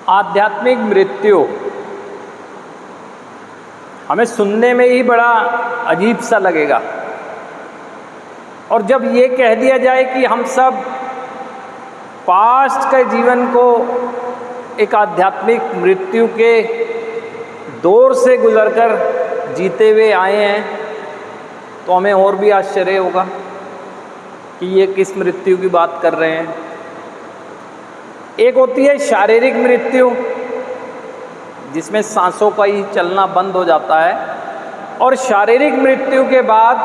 आध्यात्मिक मृत्यु हमें सुनने में ही बड़ा अजीब सा लगेगा। और जब ये कह दिया जाए कि हम सब पास्ट के जीवन को एक आध्यात्मिक मृत्यु के दौर से गुजरकर जीते हुए आए हैं, तो हमें और भी आश्चर्य होगा कि ये किस मृत्यु की बात कर रहे हैं। एक होती है शारीरिक मृत्यु, जिसमें सांसों का ही चलना बंद हो जाता है, और शारीरिक मृत्यु के बाद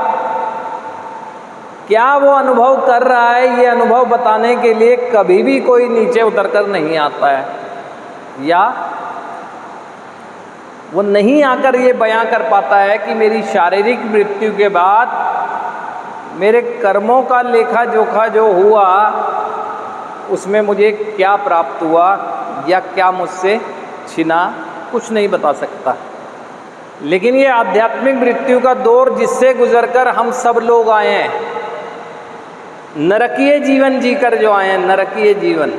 क्या वो अनुभव कर रहा है, ये अनुभव बताने के लिए कभी भी कोई नीचे उतरकर नहीं आता है, या वो नहीं आकर ये बयां कर पाता है कि मेरी शारीरिक मृत्यु के बाद मेरे कर्मों का लेखा जोखा जो हुआ उसमें मुझे क्या प्राप्त हुआ या क्या मुझसे छिना, कुछ नहीं बता सकता। लेकिन ये आध्यात्मिक मृत्यु का दौर जिससे गुजरकर हम सब लोग आए हैं, नरकीय जीवन जीकर जो आए हैं, नरकीय जीवन,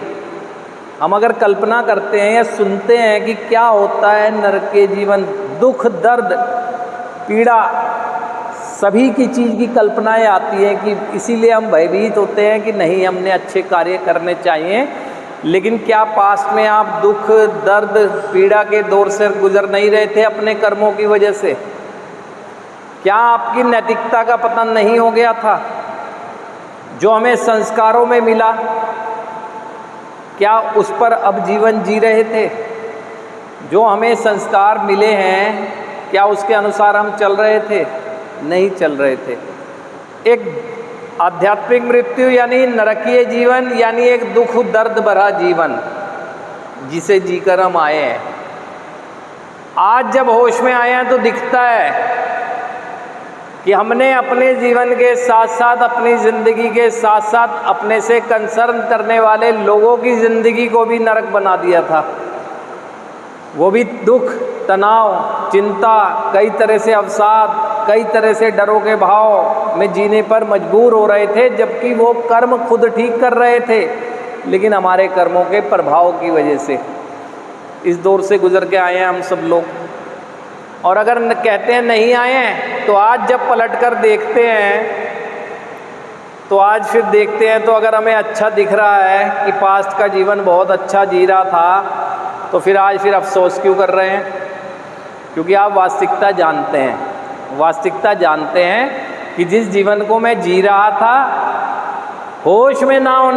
हम अगर कल्पना करते हैं या सुनते हैं कि क्या होता है नरकीय जीवन, दुख दर्द पीड़ा सभी की चीज़ की कल्पनाएं आती हैं कि इसीलिए हम भयभीत होते हैं कि नहीं, हमने अच्छे कार्य करने चाहिए। लेकिन क्या पास्ट में आप दुख दर्द पीड़ा के दौर से गुजर नहीं रहे थे अपने कर्मों की वजह से? क्या आपकी नैतिकता का पतन नहीं हो गया था? जो हमें संस्कारों में मिला, क्या उस पर अब जीवन जी रहे थे? जो हमें संस्कार मिले हैं, क्या उसके अनुसार हम चल रहे थे? नहीं चल रहे थे। एक आध्यात्मिक मृत्यु यानी नरकीय जीवन, यानी एक दुख दर्द भरा जीवन जिसे जीकर हम आए हैं। आज जब होश में आए हैं तो दिखता है कि हमने अपने जीवन के साथ साथ, अपनी ज़िंदगी के साथ साथ अपने से कंसर्न करने वाले लोगों की ज़िंदगी को भी नरक बना दिया था। वो भी दुख तनाव चिंता, कई तरह से अवसाद, कई तरह से डरों के भाव में जीने पर मजबूर हो रहे थे, जबकि वो कर्म खुद ठीक कर रहे थे, लेकिन हमारे कर्मों के प्रभाव की वजह से इस दौर से गुजर के आए हैं हम सब लोग। और अगर कहते हैं नहीं आए हैं, तो आज जब पलट कर देखते हैं तो आज फिर देखते हैं तो अगर हमें अच्छा दिख रहा है कि पास्ट का जीवन बहुत अच्छा जी रहा था, तो फिर आज फिर अफसोस क्यों कर रहे हैं? क्योंकि आप वास्तविकता जानते हैं, वास्तविकता जानते हैं कि जिस जीवन को मैं जी रहा था, होश में ना होने